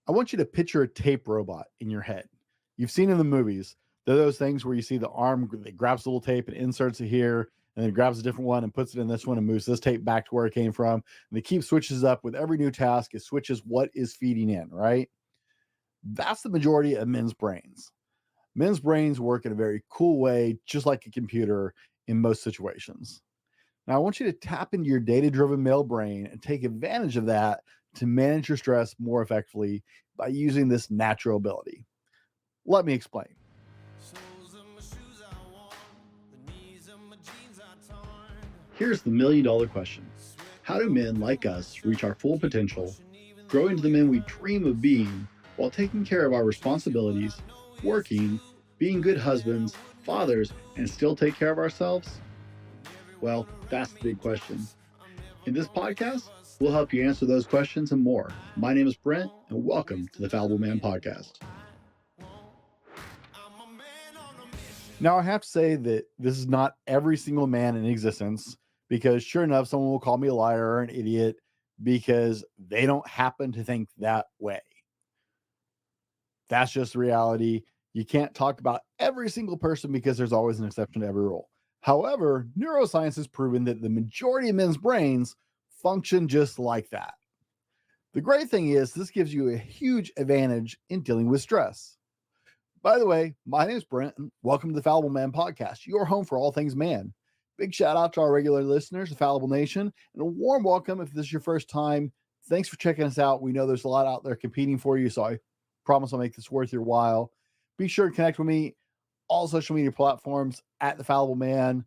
I want you to picture a tape robot in your head. You've seen in the movies, they're those things where you see the arm that grabs a little tape and inserts it here, and then grabs a different one and puts it in this one and moves this tape back to where it came from. And they keep switches up with every new task. It switches what is feeding in, right? That's the majority of men's brains. Men's brains work in a very cool way, just like a computer in most situations. Now, I want you to tap into your data driven male brain and take advantage of that to manage your stress more effectively by using this natural ability. Let me explain. Here's the $1,000,000 question. How do men like us reach our full potential, grow into the men we dream of being, while taking care of our responsibilities, working, being good husbands, fathers, and still take care of ourselves? Well, that's the big question. In this podcast, we'll help you answer those questions and more. My name is Brent, and welcome to the Fallible Man Podcast. Now, I have to say that this is not every single man in existence, because sure enough, someone will call me a liar or an idiot because they don't happen to think that way. That's just the reality. You can't talk about every single person because there's always an exception to every rule. However, neuroscience has proven that the majority of men's brains function just like that. The great thing is, this gives you a huge advantage in dealing with stress. By the way, my name is Brent, and welcome to the Fallible Man Podcast, your home for all things man. Big shout out to our regular listeners, the Fallible Nation, and a warm welcome if this is your first time. Thanks for checking us out. We know there's a lot out there competing for you, so I promise I'll make this worth your while. Be sure to connect with me all social media platforms at the Fallible Man,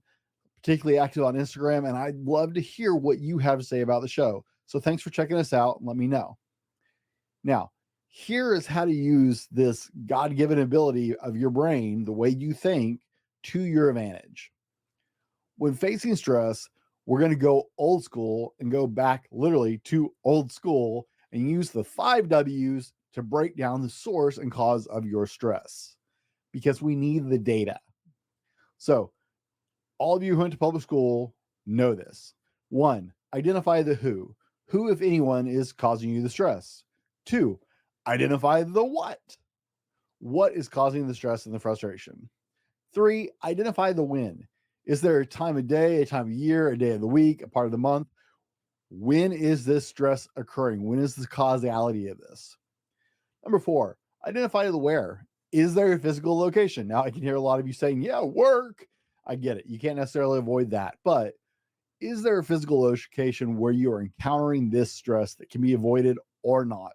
particularly active on Instagram, and I'd love to hear what you have to say about the show. So thanks for checking us out, and let me know. Now, here is how to use this God-given ability of your brain, the way you think, to your advantage. When facing stress, we're going to go old school and go back literally to old school and use the 5 W's to break down the source and cause of your stress, because we need the data. So all of you who went to public school know this. 1, identify the who. Who, if anyone, is causing you the stress? 2, identify the what. What is causing the stress and the frustration? 3, identify the when. Is there a time of day, a time of year, a day of the week, a part of the month? When is this stress occurring? When is the causality of this? Number 4, identify the where. Is there a physical location? Now, I can hear a lot of you saying, yeah, work. I get it. You can't necessarily avoid that. But is there a physical location where you are encountering this stress that can be avoided or not?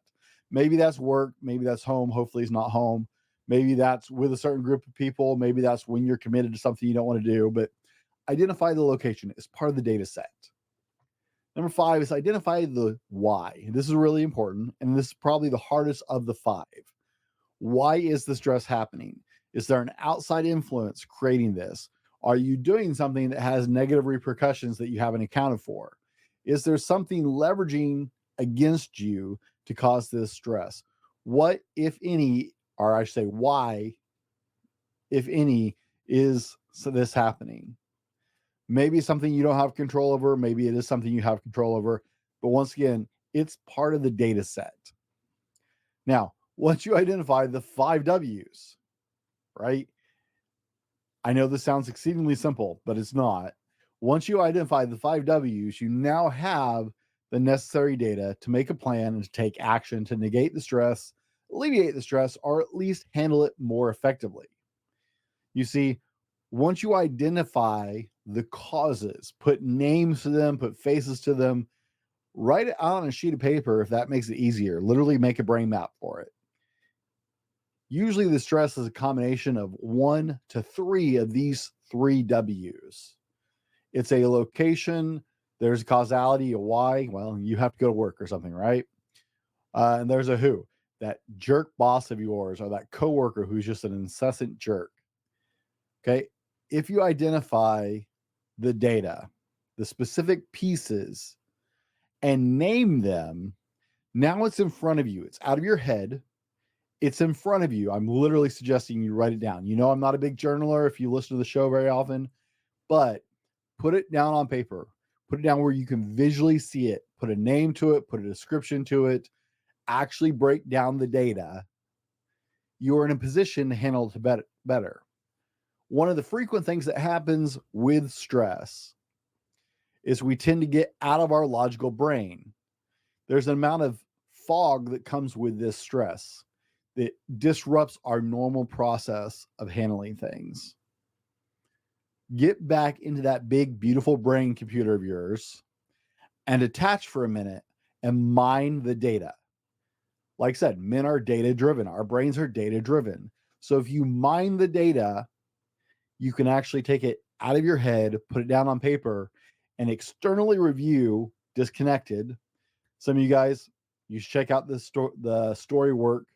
Maybe that's work. Maybe that's home. Hopefully it's not home. Maybe that's with a certain group of people. Maybe that's when you're committed to something you don't want to do. But identify the location as part of the data set. Number 5 is identify the why. This is really important, and this is probably the hardest of the 5. Why is the stress happening? Is there an outside influence creating this? Are you doing something that has negative repercussions that you haven't accounted for? Is there something leveraging against you to cause this stress? What, if any, or I should say, why, if any, is this happening? Maybe something you don't have control over. Maybe it is something you have control over. But once again, it's part of the data set. Now, once you identify the 5 W's, right? I know this sounds exceedingly simple, but it's not. Once you identify the 5 W's, you now have the necessary data to make a plan and to take action to negate the stress, alleviate the stress, or at least handle it more effectively. You see, once you identify the causes, put names to them, put faces to them, write it out on a sheet of paper if that makes it easier. Literally make a brain map for it. Usually the stress is a combination of 1 to 3 of these 3 W's. It's a location, there's a causality, a why. Well, you have to go to work or something, right? And there's a who, that jerk boss of yours or that coworker who's just an incessant jerk. Okay. If you identify the data, the specific pieces, and name them, now it's in front of you. It's out of your head. It's in front of you. I'm literally suggesting you write it down. You know, I'm not a big journaler if you listen to the show very often, but put it down on paper. Put it down where you can visually see it. Put a name to it. Put a description to it. actually break down the data, you're in a position to handle it better. One of the frequent things that happens with stress is we tend to get out of our logical brain. There's an amount of fog that comes with this stress that disrupts our normal process of handling things. Get back into that big, beautiful brain computer of yours and detach for a minute and mine the data. Like I said, men are data driven. Our brains are data driven. So if you mine the data, you can actually take it out of your head, put it down on paper, and externally review disconnected. Some of you guys, you should check out the story work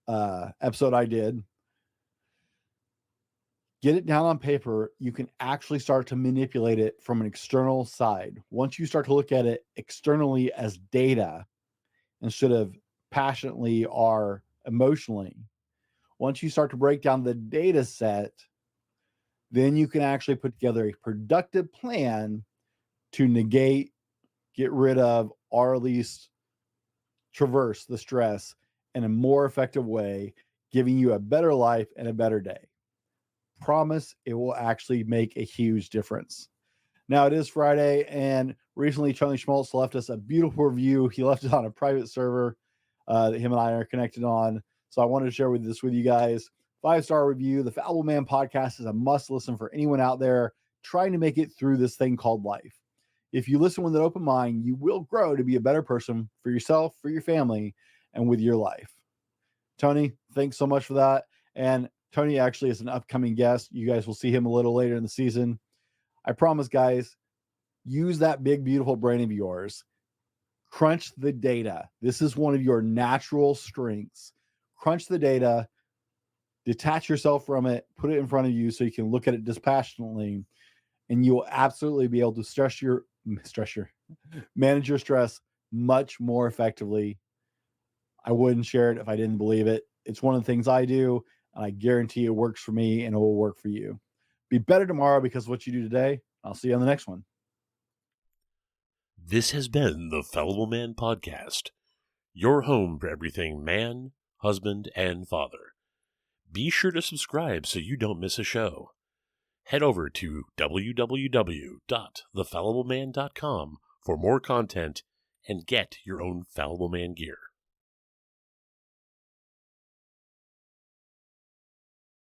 episode I did. Get it down on paper. You can actually start to manipulate it from an external side. Once you start to look at it externally as data instead of passionately or emotionally, once you start to break down the data set, then you can actually put together a productive plan to negate, get rid of, or at least traverse the stress in a more effective way, giving you a better life and a better day. Promise it will actually make a huge difference. Now, it is Friday, and recently Charlie Schmaltz left us a beautiful review. He left it on a private server that him and I are connected on. So I wanted to share this with you guys. 5-star review. The Fallible Man podcast is a must listen for anyone out there trying to make it through this thing called life. If you listen with an open mind, you will grow to be a better person for yourself, for your family, and with your life. Tony, thanks so much for that. And Tony actually is an upcoming guest. You guys will see him a little later in the season. I promise, guys, use that big, beautiful brain of yours. Crunch the data. This is one of your natural strengths. Crunch the data, detach yourself from it, put it in front of you so you can look at it dispassionately, and you will absolutely be able to manage your stress much more effectively. I wouldn't share it if I didn't believe it. It's one of the things I do, and I guarantee it works for me and it will work for you. Be better tomorrow because of what you do today. I'll see you on the next one. This has been the Fallible Man Podcast, your home for everything man, husband, and father. Be sure to subscribe so you don't miss a show. Head over to www.thefallibleman.com for more content and get your own Fallible Man gear.